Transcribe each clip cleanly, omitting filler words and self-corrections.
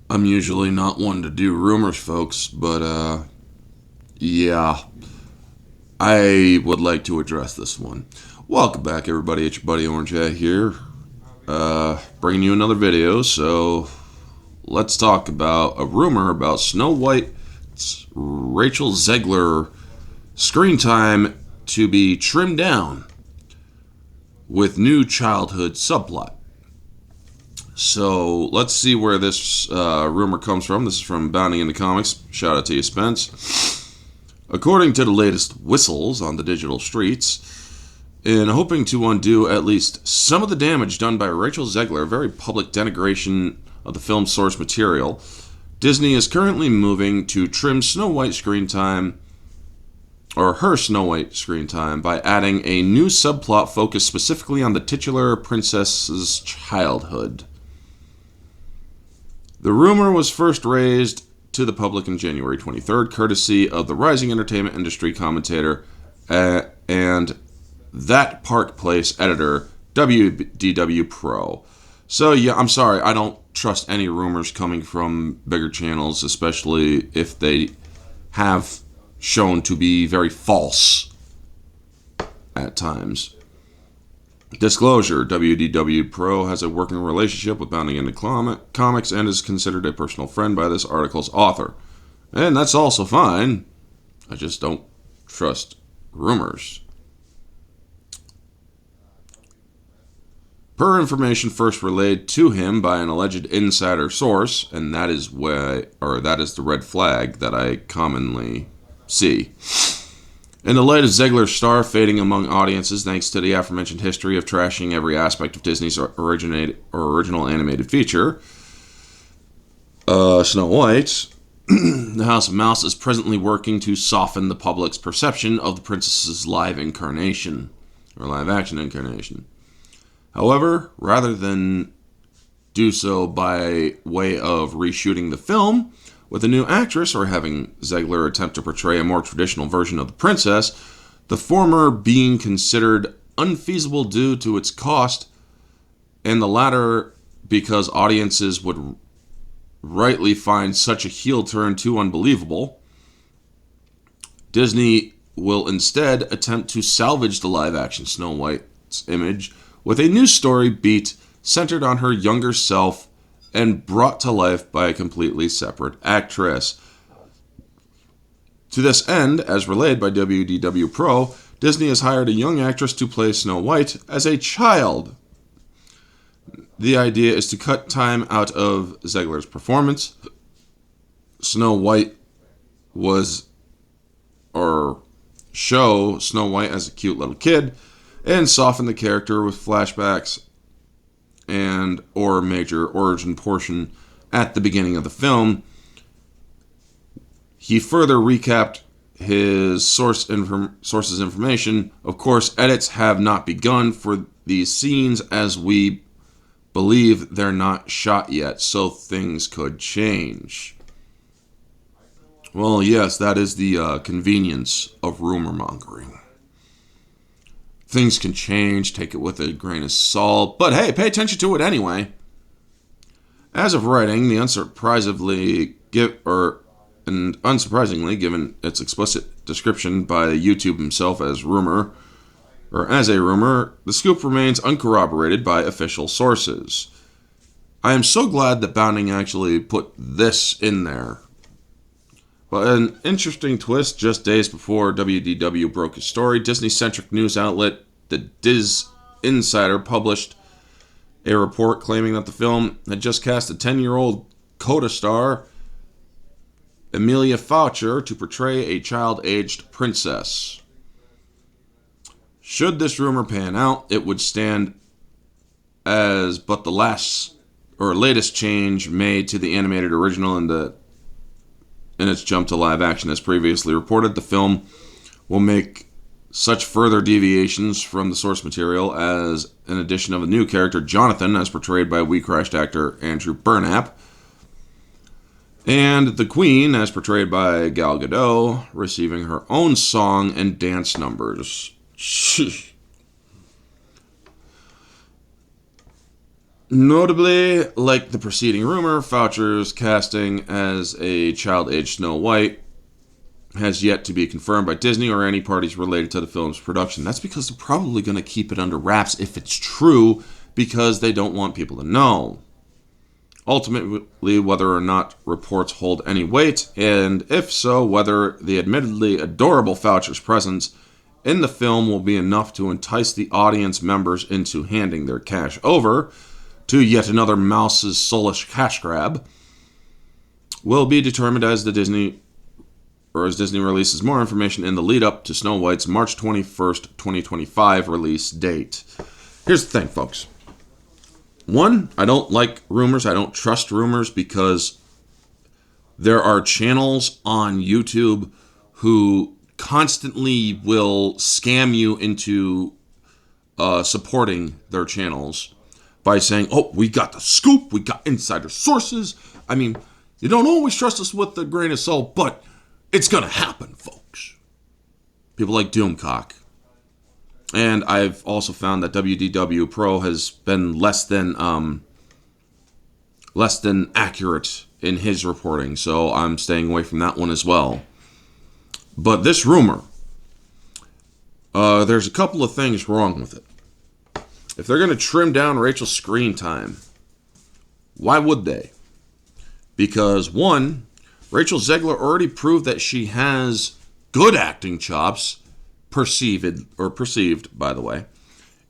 I'm usually not one to do rumors, folks, but yeah, I would like to address this one. Welcome back, everybody. It's your buddy Orange Hat here, bringing you another video. So let's talk about a rumor about Snow White's Rachel Zegler screen time to be trimmed down with new childhood subplot. So let's see where this rumor comes from. This is from Bounding into Comics. Shout out to you, Spence. According to the latest whistles on the digital streets, in hoping to undo at least some of the damage done by Rachel Zegler, very public denigration of the film's source material, Disney is currently moving to trim Snow White screen time, or her Snow White screen time, by adding a new subplot focused specifically on the titular princess's childhood. The rumor was first raised to the public on January 23rd, courtesy of the rising entertainment industry commentator and That Park Place editor, WDW Pro. So, yeah, I'm sorry, I don't trust any rumors coming from bigger channels, especially if they have shown to be very false at times. Disclosure: WDW Pro has a working relationship with Bounding into Comics and is considered a personal friend by this article's author. And that's also fine. I just don't trust rumors. Per information first relayed to him by an alleged insider source, and that is the red flag that I commonly see. In the light of Zegler's star fading among audiences thanks to the aforementioned history of trashing every aspect of Disney's original animated feature, Snow White, the House of Mouse is presently working to soften the public's perception of the princess's live action incarnation. However, rather than do so by way of reshooting the film with a new actress or having Zegler attempt to portray a more traditional version of the princess, the former being considered unfeasible due to its cost, and the latter because audiences would rightly find such a heel turn too unbelievable, Disney will instead attempt to salvage the live-action Snow White's image with a new story beat centered on her younger self and brought to life by a completely separate actress. To this end, as relayed by WDW Pro, Disney has hired a young actress to play Snow White as a child. The idea is to cut time out of Zegler's performance. Snow White show Snow White as a cute little kid and soften the character with flashbacks and or major origin portion at the beginning of the film. He further recapped his source's information. Of course, edits have not begun for these scenes as we believe they're not shot yet, so things could change. Well, yes, that is the convenience of rumor mongering. Things can change, take it with a grain of salt, but hey, pay attention to it anyway. As of writing, unsurprisingly, given its explicit description by YouTube himself as a rumor, the scoop remains uncorroborated by official sources. I am so glad that Bounding actually put this in there. But an interesting twist, just days before WDW broke his story, Disney-centric news outlet The Diz Insider published a report claiming that the film had just cast a 10-year-old Coda star, Emilia Foucher, to portray a child-aged princess. Should this rumor pan out, it would stand as but the latest change made to the animated original in its jump to live action. As previously reported, the film will make such further deviations from the source material as an addition of a new character, Jonathan, as portrayed by We Crashed actor Andrew Burnap, and the Queen, as portrayed by Gal Gadot, receiving her own song and dance numbers. Notably, like the preceding rumor, Foucher's casting as a child-aged Snow White has yet to be confirmed by Disney or any parties related to the film's production. That's because they're probably going to keep it under wraps if it's true, because they don't want people to know. Ultimately, whether or not reports hold any weight, and if so, whether the admittedly adorable Foucher's presence in the film will be enough to entice the audience members into handing their cash over to yet another mouse's soulish cash grab, will be determined as Disney releases more information in the lead up to Snow White's March 21st, 2025 release date. Here's the thing, folks. One, I don't like rumors. I don't trust rumors because there are channels on YouTube who constantly will scam you into supporting their channels by saying, oh, we got the scoop, we got insider sources. I mean, you don't always trust us with a grain of salt, but it's going to happen, folks. People like Doomcock. And I've also found that WDW Pro has been less than accurate in his reporting, so I'm staying away from that one as well. But this rumor, there's a couple of things wrong with it. If they're going to trim down Rachel's screen time, why would they? Because, one, Rachel Zegler already proved that she has good acting chops, perceived, by the way,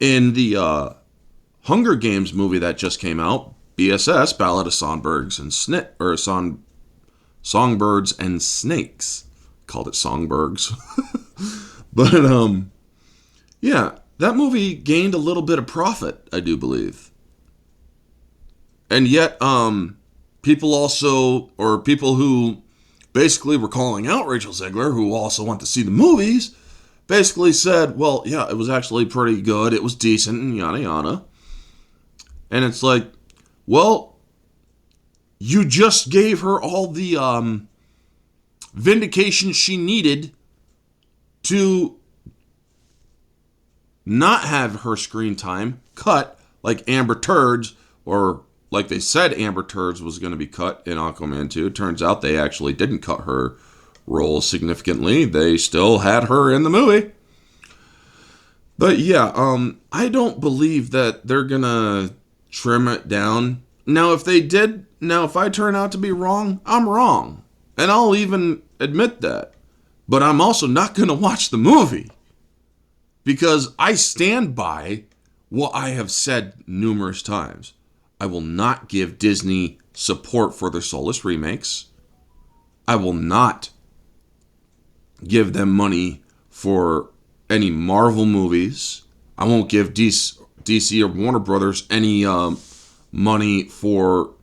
in the Hunger Games movie that just came out, BSS, Ballad of Songbirds and Songbirds and Snakes. Called it Songbirds. But, yeah, that movie gained a little bit of profit, I do believe. And yet, people who basically were calling out Rachel Zegler, who also went to see the movies, basically said, well, yeah, it was actually pretty good, it was decent, and yada yada. And it's like, well, you just gave her all the vindication she needed to not have her screen time cut like Amber Turds, or like they said Amber Turds was going to be cut in Aquaman 2. Turns out they actually didn't cut her role significantly. They still had her in the movie. But yeah, I don't believe that they're going to trim it down. Now, if I turn out to be wrong, I'm wrong. And I'll even admit that. But I'm also not going to watch the movie. Because I stand by what I have said numerous times. I will not give Disney support for their soulless remakes. I will not give them money for any Marvel movies. I won't give DC or Warner Brothers any money for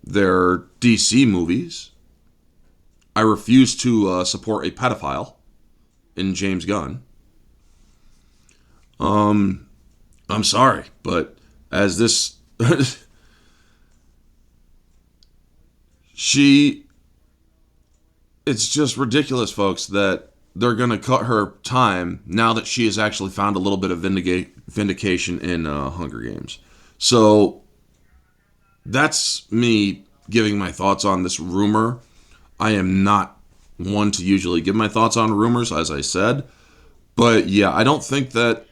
their DC movies. I refuse to support a pedophile in James Gunn. I'm sorry, but as this it's just ridiculous, folks, that they're going to cut her time now that she has actually found a little bit of vindication in Hunger Games. So that's me giving my thoughts on this rumor. I am not one to usually give my thoughts on rumors, as I said. But yeah, I don't think that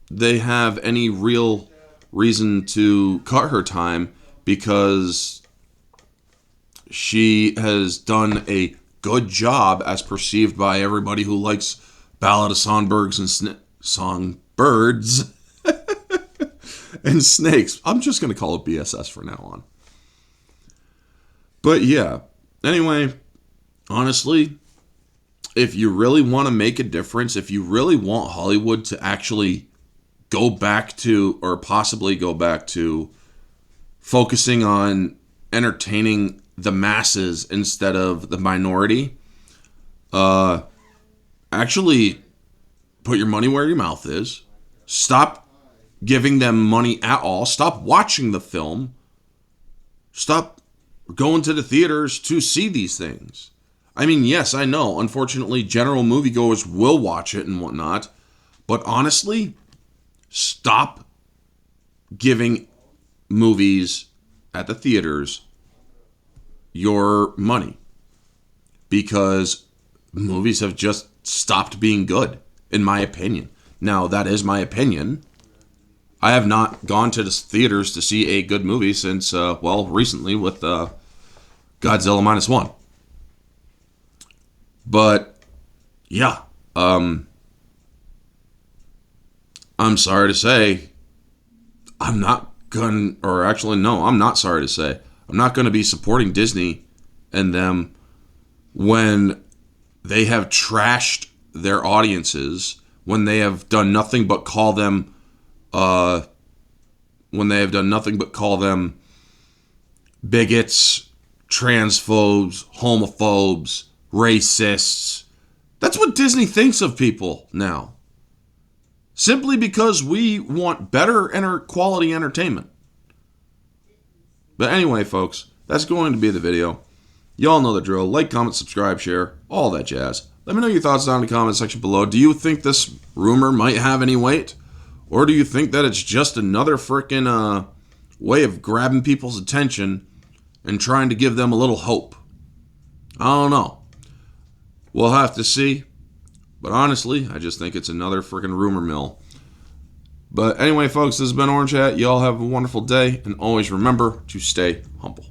they have any real reason to cut her time because she has done a good job as perceived by everybody who likes Ballad of Songbirds and Songbirds and Snakes. I'm just going to call it BSS for now on. But yeah, anyway, honestly, if you really want to make a difference, if you really want Hollywood to actually go back to, or possibly go back to, focusing on entertaining the masses instead of the minority, actually put your money where your mouth is. Stop giving them money at all. Stop watching the film. Stop going to the theaters to see these things. I mean, yes, I know, unfortunately, general moviegoers will watch it and whatnot, but honestly, stop giving movies at the theaters your money, because movies have just stopped being good, in my opinion. Now, that is my opinion. I have not gone to the theaters to see a good movie since, recently with Godzilla Minus One. But, yeah, I'm sorry to say, I'm not sorry to say, I'm not going to be supporting Disney and them when they have trashed their audiences, when they have done nothing but call them bigots, transphobes, homophobes, racists. That's what Disney thinks of people now. Simply because we want better quality entertainment. But anyway, folks, that's going to be the video. Y'all know the drill. Like, comment, subscribe, share, all that jazz. Let me know your thoughts down in the comment section below. Do you think this rumor might have any weight? Or do you think that it's just another frickin' way of grabbing people's attention and trying to give them a little hope? I don't know. We'll have to see. But honestly, I just think it's another frickin' rumor mill. But anyway, folks, this has been Orange Hat. Y'all have a wonderful day. And always remember to stay humble.